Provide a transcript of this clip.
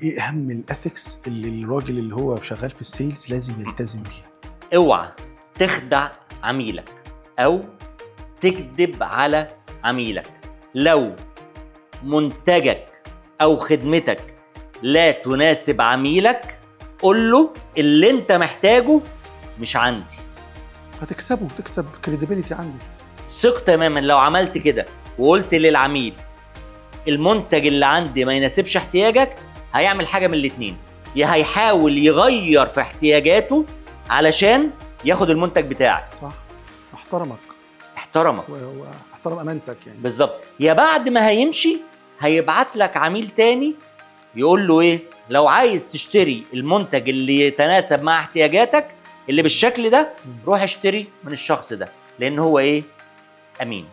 ايه اهم الاثكس اللي الراجل اللي هو شغال في السيلز لازم يلتزم بيها؟ اوعى تخدع عميلك او تكذب على عميلك. لو منتجك او خدمتك لا تناسب عميلك قول له اللي انت محتاجه مش عندي. هتكسبه، تكسب كريديبيليتي عنده. ثق تماما لو عملت كده وقلت للعميل المنتج اللي عندي ما يناسبش احتياجك، هيعمل حاجه من الاتنين: يا هيحاول يغير في احتياجاته علشان ياخد المنتج بتاعك، صح، احترمك واحترم امانتك يعني بالظبط، يا بعد ما هيمشي هيبعت لك عميل تاني يقول له ايه، لو عايز تشتري المنتج اللي يتناسب مع احتياجاتك اللي بالشكل ده روح اشتري من الشخص ده، لان هو ايه، امين.